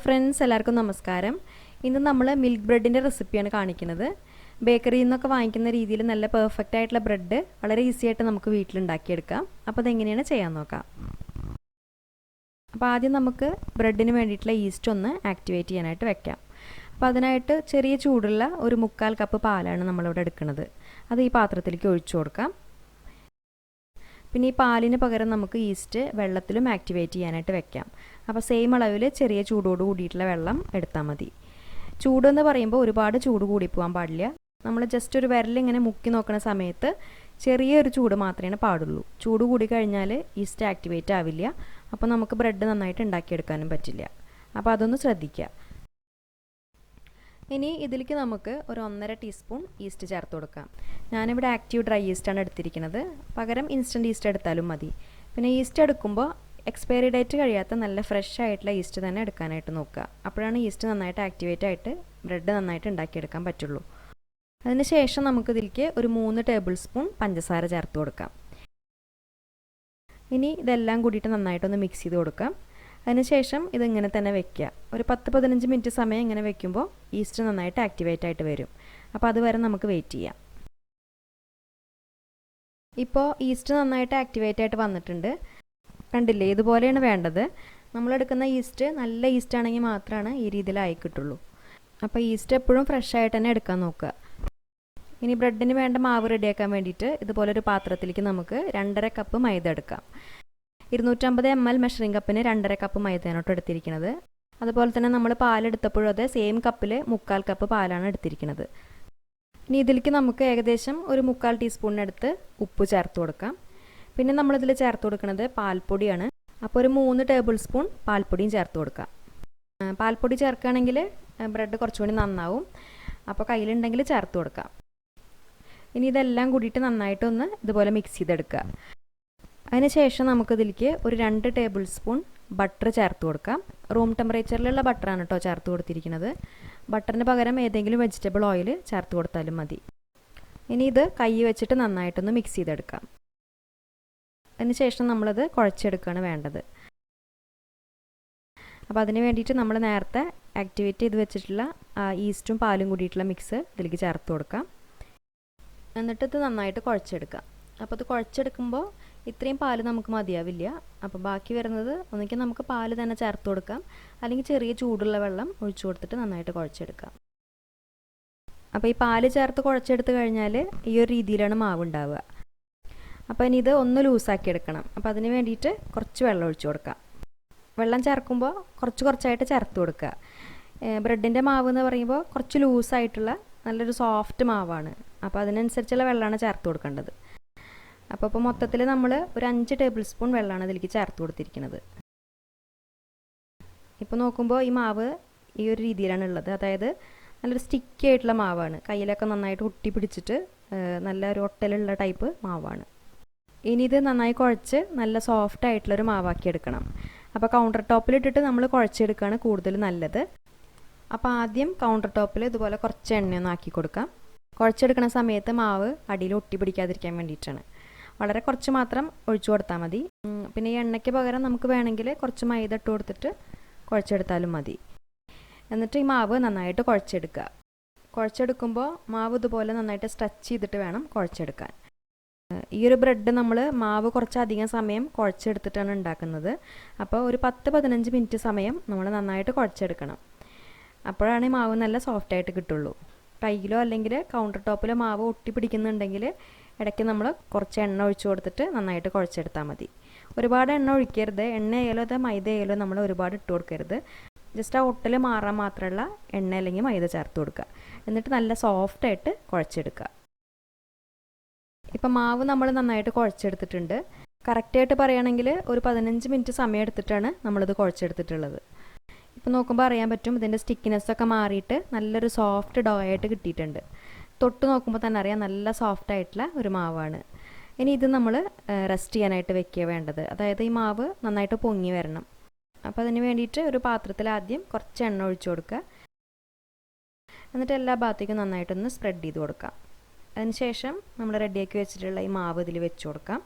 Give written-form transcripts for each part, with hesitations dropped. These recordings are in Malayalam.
ഫ്രണ്ട്സ്, എല്ലാവർക്കും നമസ്കാരം. ഇന്ന് നമ്മൾ മിൽക്ക് ബ്രെഡിൻ്റെ റെസിപ്പിയാണ് കാണിക്കുന്നത്. ബേക്കറിയിൽ നിന്നൊക്കെ വാങ്ങിക്കുന്ന രീതിയിൽ നല്ല പെർഫെക്റ്റ് ആയിട്ടുള്ള ബ്രെഡ് വളരെ ഈസി ആയിട്ട് നമുക്ക് വീട്ടിലുണ്ടാക്കിയെടുക്കാം. അപ്പോൾ അതെങ്ങനെയാണ് ചെയ്യാൻ നോക്കാം. അപ്പോൾ ആദ്യം നമുക്ക് ബ്രെഡിന് വേണ്ടിയിട്ടുള്ള ഈസ്റ്റ് ഒന്ന് ആക്ടിവേറ്റ് ചെയ്യാനായിട്ട് വെക്കാം. അപ്പോൾ അതിനായിട്ട് ചെറിയ ചൂടുള്ള ഒരു 1/4 കപ്പ് പാലാണ് നമ്മളിവിടെ എടുക്കുന്നത്. അത് ഈ പാത്രത്തിലേക്ക് ഒഴിച്ചു കൊടുക്കാം. പിന്നെ ഈ പാലിന് പകരം നമുക്ക് ഈസ്റ്റ് വെള്ളത്തിലും ആക്ടിവേറ്റ് ചെയ്യാനായിട്ട് വെക്കാം. അപ്പോൾ സെയിം അളവിൽ ചെറിയ ചൂടോട് കൂടിയിട്ടുള്ള വെള്ളം എടുത്താൽ മതി. ചൂടെന്ന് പറയുമ്പോൾ ഒരുപാട് ചൂട് കൂടി പോകാൻ പാടില്ല. നമ്മൾ ജസ്റ്റ് ഒരു വിരലിങ്ങനെ മുക്കി നോക്കുന്ന സമയത്ത് ചെറിയൊരു ചൂട് മാത്രമേ പാടുള്ളൂ. ചൂട് കൂടി കഴിഞ്ഞാൽ ഈസ്റ്റ് ആക്ടിവേറ്റ് ആവില്ല. അപ്പോൾ നമുക്ക് ബ്രെഡ് നന്നായിട്ട് ഉണ്ടാക്കിയെടുക്കാനും പറ്റില്ല. അപ്പോൾ അതൊന്ന് ശ്രദ്ധിക്കുക. ഇനി ഇതിലേക്ക് നമുക്ക് ഒരു 1.5 ടീസ്പൂൺ ഈസ്റ്റ് ചേർത്ത് കൊടുക്കാം. ഞാനിവിടെ ആക്റ്റീവ് ഡ്രൈ ഈസ്റ്റാണ് എടുത്തിരിക്കുന്നത്. പകരം ഇൻസ്റ്റൻറ്റ് ഈസ്റ്റ് എടുത്താലും മതി. പിന്നെ ഈസ്റ്റ് എടുക്കുമ്പോൾ എക്സ്പയറി ഡേറ്റ് കഴിയാത്ത നല്ല ഫ്രഷ് ആയിട്ടുള്ള ഈസ്റ്റ് തന്നെ എടുക്കാനായിട്ട് നോക്കുക. അപ്പോഴാണ് ഈസ്റ്റ് നന്നായിട്ട് ആക്ടിവേറ്റ് ആയിട്ട് ബ്രെഡ് നന്നായിട്ട് ഉണ്ടാക്കിയെടുക്കാൻ പറ്റുള്ളൂ. അതിന് ശേഷം നമുക്ക് ഇതിലേക്ക് ഒരു 3 ടേബിൾ സ്പൂൺ പഞ്ചസാര ചേർത്ത് കൊടുക്കാം. ഇനി ഇതെല്ലാം കൂടിയിട്ട് നന്നായിട്ടൊന്ന് മിക്സ് ചെയ്ത് കൊടുക്കാം. അതിനുശേഷം ഇതിങ്ങനെ തന്നെ വെക്കുക. ഒരു 10-15 മിനിറ്റ് സമയം ഇങ്ങനെ വെക്കുമ്പോൾ ഈസ്റ്റ് നന്നായിട്ട് ആക്ടിവേറ്റ് ആയിട്ട് വരും. അപ്പോൾ അതുവരെ നമുക്ക് വെയിറ്റ് ചെയ്യാം. ഇപ്പോൾ ഈസ്റ്റ് നന്നായിട്ട് ആക്ടിവേറ്റ് ആയിട്ട് വന്നിട്ടുണ്ട്. കണ്ടില്ലേ, ഇതുപോലെയാണ് വേണ്ടത്. നമ്മളെടുക്കുന്ന ഈസ്റ്റ് നല്ല ഈസ്റ്റ് ആണെങ്കിൽ മാത്രമാണ് ഈ രീതിയിലായി കിട്ടുള്ളൂ. അപ്പോൾ ഈസ്റ്റ് എപ്പോഴും ഫ്രഷ് ആയിട്ട് തന്നെ എടുക്കാൻ നോക്കുക. ഇനി ബ്രെഡിന് വേണ്ട മാവ് റെഡിയാക്കാൻ വേണ്ടിയിട്ട് ഇതുപോലൊരു പാത്രത്തിലേക്ക് നമുക്ക് 2.5 കപ്പ് മൈദ എടുക്കാം. 250 ml മെഷറിംഗ് കപ്പിന് 2.5 കപ്പ് മൈദയാണ് എടുത്തിരിക്കുന്നത്. അതുപോലെ തന്നെ നമ്മൾ പാലെടുത്തപ്പോഴും അതേ സെയിം കപ്പിൽ 1/4 കപ്പ് പാലാണ് എടുത്തിരിക്കുന്നത്. ഇനി ഇതിലേക്ക് നമുക്ക് ഏകദേശം ഒരു 1/4 ടീസ്പൂണിനടുത്ത് ഉപ്പ് ചേർത്ത് കൊടുക്കാം. പിന്നെ നമ്മളിതിൽ ചേർത്ത് കൊടുക്കുന്നത് പാൽപ്പൊടിയാണ്. അപ്പോൾ ഒരു 3 ടേബിൾ സ്പൂൺ പാൽപ്പൊടിയും ചേർത്ത് കൊടുക്കാം. പാൽപ്പൊടി ചേർക്കുകയാണെങ്കിൽ ബ്രെഡ് കുറച്ചുകൂടി നന്നാവും. അപ്പോൾ കയ്യിലുണ്ടെങ്കിൽ ചേർത്ത് കൊടുക്കാം. ഇനി ഇതെല്ലാം കൂടിയിട്ട് നന്നായിട്ടൊന്ന് ഇതുപോലെ മിക്സ് ചെയ്തെടുക്കുക. അതിനുശേഷം നമുക്കിതിലേക്ക് ഒരു 2 ടേബിൾ സ്പൂൺ ബട്ടർ ചേർത്ത് കൊടുക്കാം. റൂം ടെമ്പറേച്ചറിലുള്ള ബട്ടറാണ് കേട്ടോ ചേർത്ത് കൊടുത്തിരിക്കുന്നത്. ബട്ടറിന് പകരം ഏതെങ്കിലും വെജിറ്റബിൾ ഓയിൽ ചേർത്ത് കൊടുത്താലും മതി. ഇനി ഇത് കൈ വെച്ചിട്ട് നന്നായിട്ടൊന്ന് മിക്സ് ചെയ്തെടുക്കാം. അതിനുശേഷം നമ്മളത് കുഴച്ചെടുക്കുകയാണ് വേണ്ടത്. അപ്പോൾ അതിന് വേണ്ടിയിട്ട് നമ്മൾ നേരത്തെ ആക്ടിവേറ്റ് ചെയ്ത് വെച്ചിട്ടുള്ള ഈസ്റ്റും പാലും കൂടിയിട്ടുള്ള മിക്സ് ഇതിലേക്ക് ചേർത്ത് കൊടുക്കാം. എന്നിട്ട് ഇത് നന്നായിട്ട് കുഴച്ചെടുക്കാം. അപ്പോൾ ഇത് കുഴച്ചെടുക്കുമ്പോൾ ഇത്രയും പാല് നമുക്ക് മതിയാവില്ല. അപ്പോൾ ബാക്കി വരുന്നത് ഒന്നിങ്കിൽ നമുക്ക് പാല് തന്നെ ചേർത്ത് കൊടുക്കാം, അല്ലെങ്കിൽ ചെറിയ ചൂടുള്ള വെള്ളം ഒഴിച്ചു കൊടുത്തിട്ട് നന്നായിട്ട് കുഴച്ചെടുക്കാം. അപ്പോൾ ഈ പാല് ചേർത്ത് കുഴച്ചെടുത്ത് കഴിഞ്ഞാൽ ഈ ഒരു രീതിയിലാണ് മാവ് ഉണ്ടാവുക. അപ്പോൾ ഇനി ഇത് ഒന്ന് ലൂസാക്കി എടുക്കണം. അപ്പോൾ അതിന് വേണ്ടിയിട്ട് കുറച്ച് വെള്ളം ഒഴിച്ചു കൊടുക്കാം. വെള്ളം ചേർക്കുമ്പോൾ കുറച്ചായിട്ട് ചേർത്ത് കൊടുക്കുക. ബ്രെഡിൻ്റെ മാവ് എന്ന് പറയുമ്പോൾ കുറച്ച് ലൂസായിട്ടുള്ള നല്ലൊരു സോഫ്റ്റ് മാവാണ്. അപ്പോൾ അതിനനുസരിച്ചുള്ള വെള്ളമാണ് ചേർത്ത് കൊടുക്കേണ്ടത്. അപ്പോൾ മൊത്തത്തിൽ നമ്മൾ ഒരു 5 ടേബിൾ സ്പൂൺ വെള്ളമാണ് ഇതിലേക്ക് ചേർത്ത് കൊടുത്തിരിക്കുന്നത്. ഇപ്പോൾ നോക്കുമ്പോൾ ഈ മാവ് ഈ ഒരു രീതിയിലാണ് ഉള്ളത്. അതായത് നല്ലൊരു സ്റ്റിക്കി ആയിട്ടുള്ള മാവാണ്. കയ്യിലൊക്കെ നന്നായിട്ട് ഒട്ടി പിടിച്ചിട്ട് നല്ലൊരു ഒട്ടലുള്ള ടൈപ്പ് മാവാണ്. ഇനി ഇത് നന്നായി കുഴച്ച് നല്ല സോഫ്റ്റ് ആയിട്ടുള്ളൊരു മാവാക്കി എടുക്കണം. അപ്പോൾ കൗണ്ടർ ടോപ്പിലിട്ടിട്ട് നമ്മൾ കുഴച്ചെടുക്കുകയാണ് കൂടുതൽ നല്ലത്. അപ്പോൾ ആദ്യം കൗണ്ടർ ടോപ്പിൽ ഇതുപോലെ കുറച്ച് എണ്ണയൊന്നും ആക്കി കൊടുക്കാം. കുഴച്ചെടുക്കുന്ന സമയത്ത് മാവ് അടിയിൽ ഒട്ടി പിടിക്കാതിരിക്കാൻ വേണ്ടിയിട്ടാണ്. വളരെ കുറച്ച് മാത്രം ഒഴിച്ചു കൊടുത്താൽ മതി. പിന്നെ ഈ എണ്ണയ്ക്ക് പകരം നമുക്ക് വേണമെങ്കിൽ കുറച്ച് മൈദ ഇട്ട് കൊടുത്തിട്ട് കുഴച്ചെടുത്താലും മതി. എന്നിട്ട് ഈ മാവ് നന്നായിട്ട് കുഴച്ചെടുക്കുക. കുഴച്ചെടുക്കുമ്പോൾ മാവ് ഇതുപോലെ നന്നായിട്ട് സ്ട്രെച്ച് ചെയ്തിട്ട് വേണം കുഴച്ചെടുക്കാൻ. ഈ ഒരു ബ്രെഡ് നമ്മൾ മാവ് കുറച്ചധികം സമയം കുഴച്ചെടുത്തിട്ടാണ് ഉണ്ടാക്കുന്നത്. അപ്പോൾ ഒരു 10-15 മിനിറ്റ് സമയം നമ്മൾ നന്നായിട്ട് കുഴച്ചെടുക്കണം. അപ്പോഴാണ് ഈ മാവ് നല്ല സോഫ്റ്റായിട്ട് കിട്ടുള്ളൂ. കയ്യിലോ അല്ലെങ്കിൽ കൗണ്ടർ ടോപ്പിലോ മാവ് ഒട്ടി പിടിക്കുന്നുണ്ടെങ്കിൽ ഇടയ്ക്ക് നമ്മൾ കുറച്ച് എണ്ണ ഒഴിച്ചു കൊടുത്തിട്ട് നന്നായിട്ട് കുഴച്ചെടുത്താൽ മതി. ഒരുപാട് എണ്ണ ഒഴിക്കരുത്. എണ്ണ ആയാലോ അത് മൈദ ആയാലോ നമ്മൾ ഒരുപാട് ഇട്ട് കൊടുക്കരുത്. ജസ്റ്റ് ആ ഒട്ടൽ മാറാൻ മാത്രമുള്ള എണ്ണ അല്ലെങ്കിൽ മൈദ ചേർത്ത് കൊടുക്കുക. എന്നിട്ട് നല്ല സോഫ്റ്റായിട്ട് കുഴച്ചെടുക്കുക. ഇപ്പം മാവ് നമ്മൾ നന്നായിട്ട് കുഴച്ചെടുത്തിട്ടുണ്ട്. കറക്റ്റായിട്ട് പറയുകയാണെങ്കിൽ ഒരു 15 മിനിറ്റ് സമയം എടുത്തിട്ടാണ് നമ്മളിത് കുഴച്ചെടുത്തിട്ടുള്ളത്. ഇപ്പോൾ നോക്കുമ്പോൾ അറിയാൻ പറ്റും ഇതിൻ്റെ സ്റ്റിക്കിനെസ്സൊക്കെ മാറിയിട്ട് നല്ലൊരു സോഫ്റ്റ് ഡോ ആയിട്ട് കിട്ടിയിട്ടുണ്ട്. തൊട്ട് നോക്കുമ്പോൾ തന്നെ അറിയാം നല്ല സോഫ്റ്റ് ആയിട്ടുള്ള ഒരു മാവാണ്. ഇനി ഇത് നമ്മൾ റെസ്റ്റ് ചെയ്യാനായിട്ട് വെക്കുക വേണ്ടത്. അതായത് ഈ മാവ് നന്നായിട്ട് പൊങ്ങി വരണം. അപ്പോൾ അതിന് വേണ്ടിയിട്ട് ഒരു പാത്രത്തിൽ ആദ്യം കുറച്ച് എണ്ണ ഒഴിച്ചു കൊടുക്കുക. എന്നിട്ട് എല്ലാ ഭാഗത്തേക്കും നന്നായിട്ടൊന്ന് സ്പ്രെഡ് ചെയ്ത് കൊടുക്കാം. അതിനുശേഷം നമ്മൾ റെഡിയാക്കി വെച്ചിട്ടുള്ള ഈ മാവ് ഇതിൽ വെച്ച് കൊടുക്കാം.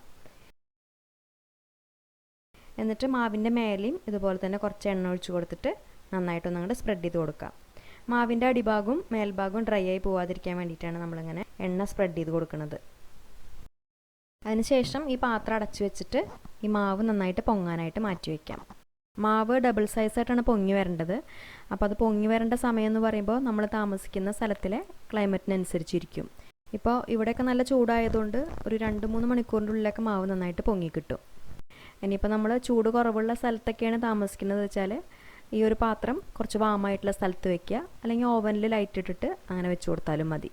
എന്നിട്ട് മാവിൻ്റെ മേലെയും ഇതുപോലെ തന്നെ കുറച്ച് എണ്ണ ഒഴിച്ച് കൊടുത്തിട്ട് നന്നായിട്ടൊന്നും അങ്ങോട്ട് സ്പ്രെഡ് ചെയ്ത് കൊടുക്കാം. മാവിൻ്റെ അടിഭാഗവും മേൽഭാഗവും ഡ്രൈ ആയി പോവാതിരിക്കാൻ വേണ്ടിയിട്ടാണ് നമ്മളിങ്ങനെ എണ്ണ സ്പ്രെഡ് ചെയ്ത് കൊടുക്കുന്നത്. അതിനുശേഷം ഈ പാത്രം അടച്ചു വെച്ചിട്ട് ഈ മാവ് നന്നായിട്ട് പൊങ്ങാനായിട്ട് മാറ്റി വയ്ക്കാം. മാവ് ഡബിൾ സൈസായിട്ടാണ് പൊങ്ങി വരേണ്ടത്. അപ്പോൾ അത് പൊങ്ങി വരേണ്ട സമയം എന്ന് പറയുമ്പോൾ നമ്മൾ താമസിക്കുന്ന സ്ഥലത്തിലെ ക്ലൈമറ്റിനനുസരിച്ചിരിക്കും. ഇപ്പോൾ ഇവിടെയൊക്കെ നല്ല ചൂടായതുകൊണ്ട് ഒരു 2-3 മണിക്കൂറിൻ്റെ ഉള്ളിലൊക്കെ മാവ് നന്നായിട്ട് പൊങ്ങി കിട്ടും. ഇനിയിപ്പോൾ നമ്മൾ ചൂട് കുറവുള്ള സ്ഥലത്തൊക്കെയാണ് താമസിക്കുന്നത് വെച്ചാൽ ഈ ഒരു പാത്രം കുറച്ച് വാമായിട്ടുള്ള സ്ഥലത്ത് വെക്കുക, അല്ലെങ്കിൽ ഓവനിൽ ലൈറ്റ് ഇട്ടിട്ട് അങ്ങനെ വെച്ച് കൊടുത്താലും മതി.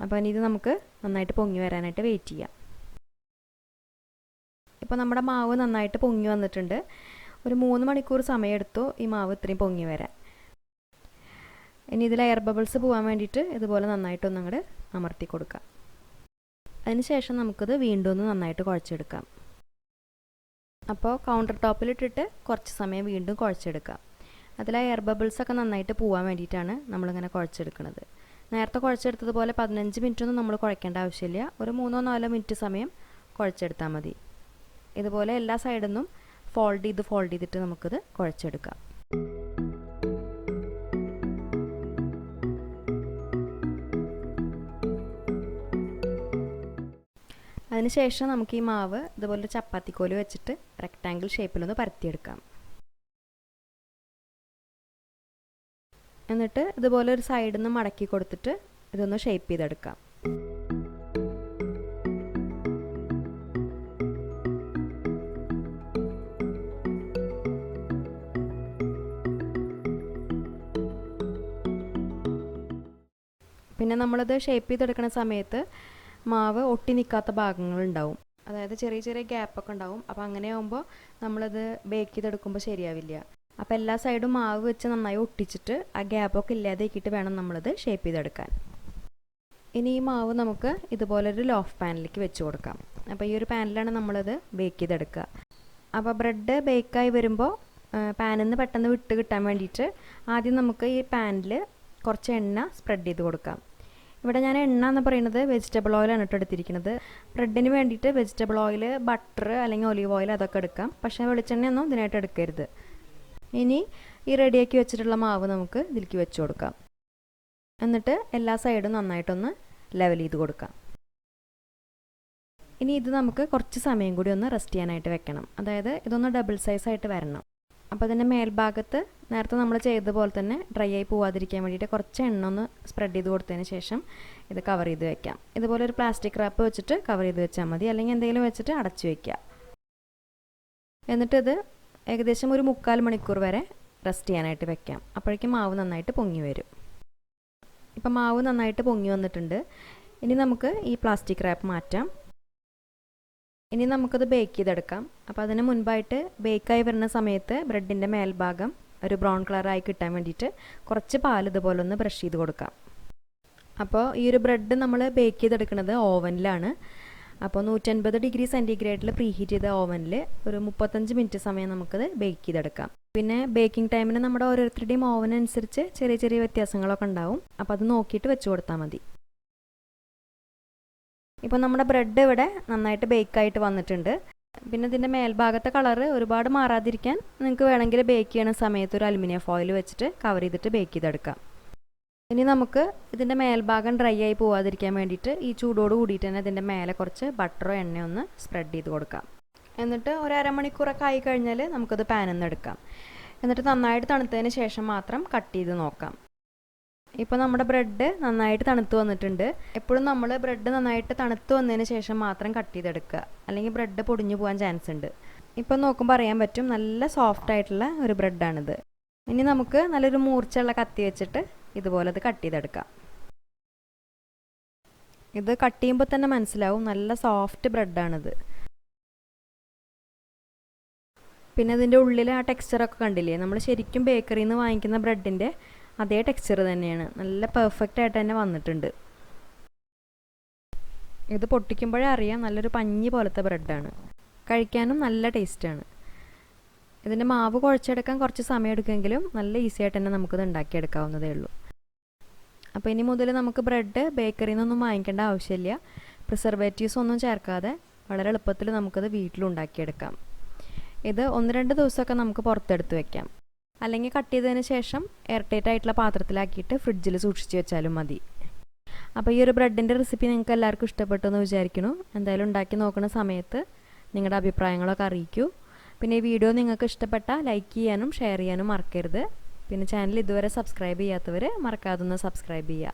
അപ്പോൾ ഇനി ഇത് നമുക്ക് നന്നായിട്ട് പൊങ്ങി വരാനായിട്ട് വെയിറ്റ് ചെയ്യാം. ഇപ്പോൾ നമ്മുടെ മാവ് നന്നായിട്ട് പൊങ്ങി വന്നിട്ടുണ്ട്. ഒരു 3 മണിക്കൂർ സമയമെടുത്തു ഈ മാവ് ഇത്രയും പൊങ്ങി വരാൻ. ഇനി ഇതിൽ എയർ ബബിൾസ് പോകാൻ വേണ്ടിയിട്ട് ഇതുപോലെ നന്നായിട്ടൊന്നും അങ്ങോട്ട് അമർത്തി കൊടുക്കാം. അതിനുശേഷം നമുക്കിത് വീണ്ടും ഒന്ന് നന്നായിട്ട് കുഴച്ചെടുക്കാം. അപ്പോൾ കൗണ്ടർ ടോപ്പിലിട്ടിട്ട് കുറച്ച് സമയം വീണ്ടും കുഴച്ചെടുക്കാം. അതിൽ എയർ ബബിൾസൊക്കെ നന്നായിട്ട് പോകാൻ വേണ്ടിയിട്ടാണ് നമ്മളിങ്ങനെ കുഴച്ചെടുക്കുന്നത്. നേരത്തെ കുഴച്ചെടുത്തതുപോലെ 15 മിനിറ്റൊന്നും നമ്മൾ കുഴക്കേണ്ട ആവശ്യമില്ല. ഒരു 3-4 മിനിറ്റ് സമയം കുഴച്ചെടുത്താൽ മതി. ഇതുപോലെ എല്ലാ സൈഡിൽ നിന്നും ഫോൾഡ് ചെയ്തിട്ട് നമുക്കിത് കുഴച്ചെടുക്കാം. അതിനുശേഷം നമുക്ക് ഈ മാവ് ഇതുപോലെ ചപ്പാത്തിക്കോല് വെച്ചിട്ട് റെക്റ്റാങ്കിൾ ഷേപ്പിലൊന്ന് പരത്തിയെടുക്കാം. എന്നിട്ട് ഇതുപോലെ ഒരു സൈഡിൽ നിന്ന് മടക്കി കൊടുത്തിട്ട് ഇതൊന്ന് ഷേപ്പ് ചെയ്തെടുക്കാം. പിന്നെ നമ്മളിത് ഷേപ്പ് ചെയ്തെടുക്കുന്ന സമയത്ത് മാവ് ഒട്ടി നിൽക്കാത്ത ഭാഗങ്ങളുണ്ടാവും, അതായത് ചെറിയ ചെറിയ ഗ്യാപ്പൊക്കെ ഉണ്ടാവും. അപ്പോൾ അങ്ങനെ ആകുമ്പോൾ നമ്മളത് ബേക്ക് ചെയ്തെടുക്കുമ്പോൾ ശരിയാവില്ല. അപ്പോൾ എല്ലാ സൈഡും മാവ് വെച്ച് നന്നായി ഒട്ടിച്ചിട്ട് ആ ഗ്യാപ്പൊക്കെ ഇല്ലാതാക്കിയിട്ട് വേണം നമ്മളത് ഷേപ്പ് ചെയ്തെടുക്കാൻ. ഇനി ഈ മാവ് നമുക്ക് ഇതുപോലൊരു ലോഫ് പാനിലേക്ക് വെച്ച് കൊടുക്കാം. അപ്പോൾ ഈ ഒരു പാനിലാണ് നമ്മളത് ബേക്ക് ചെയ്തെടുക്കുക. അപ്പോൾ ബ്രെഡ് ബേക്കായി വരുമ്പോൾ പാനിൽ നിന്ന് പെട്ടെന്ന് വിട്ട് കിട്ടാൻ വേണ്ടിയിട്ട് ആദ്യം നമുക്ക് ഈ പാനിൽ കുറച്ച് എണ്ണ സ്പ്രെഡ് ചെയ്ത് കൊടുക്കാം. ഇവിടെ ഞാൻ എണ്ണ എന്ന് പറയുന്നത് വെജിറ്റബിൾ ഓയിലാണ് എടുത്തിരിക്കുന്നത്. ബ്രെഡിന് വേണ്ടിയിട്ട് വെജിറ്റബിൾ ഓയിൽ, ബട്ടർ അല്ലെങ്കിൽ ഒലീവ് ഓയിൽ അതൊക്കെ എടുക്കാം. പക്ഷേ വെളിച്ചെണ്ണയൊന്നും ഇതിനായിട്ട് എടുക്കരുത്. ഇനി ഈ റെഡിയാക്കി വെച്ചിട്ടുള്ള മാവ് നമുക്ക് ഇതിലേക്ക് വെച്ച് കൊടുക്കാം. എന്നിട്ട് എല്ലാ സൈഡും നന്നായിട്ടൊന്ന് ലെവൽ ചെയ്ത് കൊടുക്കാം. ഇനി ഇത് നമുക്ക് കുറച്ച് സമയം കൂടി ഒന്ന് റെസ്റ്റ് ചെയ്യാനായിട്ട് വെക്കണം. അതായത് ഇതൊന്ന് ഡബിൾ സൈസായിട്ട് വരണം. അപ്പോൾ അതിൻ്റെ മേൽഭാഗത്ത് നേരത്തെ നമ്മൾ ചെയ്തതുപോലെ തന്നെ ഡ്രൈ ആയി പോവാതിരിക്കാൻ വേണ്ടിയിട്ട് കുറച്ച് എണ്ണ ഒന്ന് സ്പ്രെഡ് ചെയ്ത് കൊടുത്തതിന് ശേഷം ഇത് കവർ ചെയ്ത് വെക്കാം. ഇതുപോലെ ഒരു പ്ലാസ്റ്റിക് റാപ്പ് വെച്ചിട്ട് കവർ ചെയ്ത് വെച്ചാൽ മതി, അല്ലെങ്കിൽ എന്തെങ്കിലും വെച്ചിട്ട് അടച്ചു വയ്ക്കുക. എന്നിട്ടിത് ഏകദേശം ഒരു 3/4 മണിക്കൂർ വരെ റെസ്റ്റ് ചെയ്യാനായിട്ട് വെക്കാം. അപ്പോഴേക്കും മാവ് നന്നായിട്ട് പൊങ്ങി വരും. ഇപ്പം മാവ് നന്നായിട്ട് പൊങ്ങി വന്നിട്ടുണ്ട്. ഇനി നമുക്ക് ഈ പ്ലാസ്റ്റിക് റാപ്പ് മാറ്റാം. ഇനി നമുക്കത് ബേക്ക് ചെയ്തെടുക്കാം. അപ്പോൾ അതിന് മുൻപായിട്ട് ബേക്കായി വരുന്ന സമയത്ത് ബ്രെഡിൻ്റെ മേൽഭാഗം ഒരു ബ്രൗൺ കളറായി കിട്ടാൻ വേണ്ടിയിട്ട് കുറച്ച് പാൽ ഇതുപോലെ ഒന്ന് ബ്രഷ് ചെയ്ത് കൊടുക്കാം. അപ്പോൾ ഈ ഒരു ബ്രെഡ് നമ്മൾ ബേക്ക് ചെയ്തെടുക്കുന്നത് ഓവനിലാണ്. അപ്പോൾ 150 ഡിഗ്രി സെൻറ്റിഗ്രേഡിൽ പ്രീഹീറ്റ് ചെയ്ത ഓവനിൽ ഒരു 35 മിനിറ്റ് സമയം നമുക്കത് ബേക്ക് ചെയ്തെടുക്കാം. പിന്നെ ബേക്കിംഗ് ടൈമിന് നമ്മുടെ ഓരോരുത്തരുടെയും ഓവനനുസരിച്ച് ചെറിയ ചെറിയ വ്യത്യാസങ്ങളൊക്കെ ഉണ്ടാവും. അപ്പോൾ അത് നോക്കിയിട്ട് വെച്ച് കൊടുത്താൽ മതി. ഇപ്പോൾ നമ്മുടെ ബ്രെഡ് ഇവിടെ നന്നായിട്ട് ബേക്കായിട്ട് വന്നിട്ടുണ്ട്. പിന്നെ ഇതിൻ്റെ മേൽഭാഗത്തെ കളറ് ഒരുപാട് മാറാതിരിക്കാൻ നിങ്ങൾക്ക് വേണമെങ്കിൽ ബേക്ക് ചെയ്യുന്ന സമയത്ത് ഒരു അലുമിനിയം ഫോയിൽ വെച്ചിട്ട് കവർ ചെയ്തിട്ട് ബേക്ക് ചെയ്തെടുക്കാം. ഇനി നമുക്ക് ഇതിൻ്റെ മേൽഭാഗം ഡ്രൈ ആയി പോവാതിരിക്കാൻ വേണ്ടിയിട്ട് ഈ ചൂടോട് കൂടിയിട്ട് തന്നെ ഇതിൻ്റെ മേലെ കുറച്ച് ബട്ടറോ എണ്ണയോ ഒന്ന് സ്പ്രെഡ് ചെയ്ത് കൊടുക്കാം. എന്നിട്ട് ഒരു അരമണിക്കൂറൊക്കെ ആയി കഴിഞ്ഞാൽ നമുക്കത് പാനിൽ നിന്ന് എടുക്കാം. എന്നിട്ട് നന്നായിട്ട് തണുത്തതിന് ശേഷം മാത്രം കട്ട് ചെയ്ത് നോക്കാം. ഇപ്പോൾ നമ്മുടെ ബ്രെഡ് നന്നായിട്ട് തണുത്ത് വന്നിട്ടുണ്ട്. എപ്പോഴും നമ്മൾ ബ്രെഡ് നന്നായിട്ട് തണുത്ത് വന്നതിന് ശേഷം മാത്രം കട്ട് ചെയ്തെടുക്കുക, അല്ലെങ്കിൽ ബ്രെഡ് പൊടിഞ്ഞു പോകാൻ ചാൻസ് ഉണ്ട്. ഇപ്പം നോക്കുമ്പോൾ അറിയാൻ പറ്റും നല്ല സോഫ്റ്റ് ആയിട്ടുള്ള ഒരു ബ്രെഡാണിത്. ഇനി നമുക്ക് നല്ലൊരു മൂർച്ചയുള്ള കത്തി വെച്ചിട്ട് ഇതുപോലെ അത് കട്ട് ചെയ്തെടുക്കാം. ഇത് കട്ട് ചെയ്യുമ്പോൾ തന്നെ മനസ്സിലാവും നല്ല സോഫ്റ്റ് ബ്രെഡാണിത്. പിന്നെ ഇതിൻ്റെ ഉള്ളിൽ ആ ടെക്സ്ചറൊക്കെ കണ്ടില്ലേ, നമ്മൾ ശരിക്കും ബേക്കറിയിൽ നിന്ന് വാങ്ങിക്കുന്ന ബ്രെഡിൻ്റെ അതേ ടെക്സ്ചർ തന്നെയാണ്. നല്ല പെർഫെക്റ്റ് ആയിട്ട് തന്നെ വന്നിട്ടുണ്ട്. ഇത് പൊട്ടിക്കുമ്പോഴേ അറിയാം നല്ലൊരു പഞ്ഞി പോലത്തെ ബ്രെഡാണ്. കഴിക്കാനും നല്ല ടേസ്റ്റാണ്. ഇതിൻ്റെ മാവ് കുഴച്ചെടുക്കാൻ കുറച്ച് സമയം എടുക്കുമെങ്കിലും നല്ല ഈസി ആയിട്ട് തന്നെ നമുക്കിത് ഉണ്ടാക്കിയെടുക്കാവുന്നതേ ഉള്ളൂ. അപ്പോൾ ഇനി മുതൽ നമുക്ക് ബ്രെഡ് ബേക്കറിയിൽ നിന്നൊന്നും വാങ്ങിക്കേണ്ട ആവശ്യമില്ല. പ്രിസർവേറ്റീവ്സ് ഒന്നും ചേർക്കാതെ വളരെ എളുപ്പത്തിൽ നമുക്കത് വീട്ടിലുണ്ടാക്കിയെടുക്കാം. ഇത് 1-2 ദിവസമൊക്കെ നമുക്ക് പുറത്തെടുത്ത് വെക്കാം. അല്ലെങ്കിൽ കട്ട് ചെയ്തതിന് ശേഷം എയർ ടൈറ്റ് ആയിട്ടുള്ള പാത്രത്തിലാക്കിയിട്ട് ഫ്രിഡ്ജിൽ സൂക്ഷിച്ച് വെച്ചാലും മതി. അപ്പോൾ ഈ ഒരു ബ്രെഡിൻ്റെ റെസിപ്പി നിങ്ങൾക്ക് എല്ലാവർക്കും ഇഷ്ടപ്പെട്ടു എന്ന് വിചാരിക്കുന്നു. എന്തായാലും ഉണ്ടാക്കി നോക്കുന്ന സമയത്ത് നിങ്ങളുടെ അഭിപ്രായങ്ങളൊക്കെ അറിയിക്കൂ. പിന്നെ ഈ വീഡിയോ നിങ്ങൾക്ക് ഇഷ്ടപ്പെട്ടാൽ ലൈക്ക് ചെയ്യാനും ഷെയർ ചെയ്യാനും മറക്കരുത്. പിന്നെ ചാനൽ ഇതുവരെ സബ്സ്ക്രൈബ് ചെയ്യാത്തവർ മറക്കാതെ ഒന്ന് സബ്സ്ക്രൈബ് ചെയ്യുക.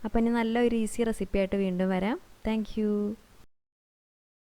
അപ്പോൾ ഇനി നല്ലൊരു ഈസി റെസിപ്പി ആയിട്ട് വീണ്ടും വരാം. താങ്ക്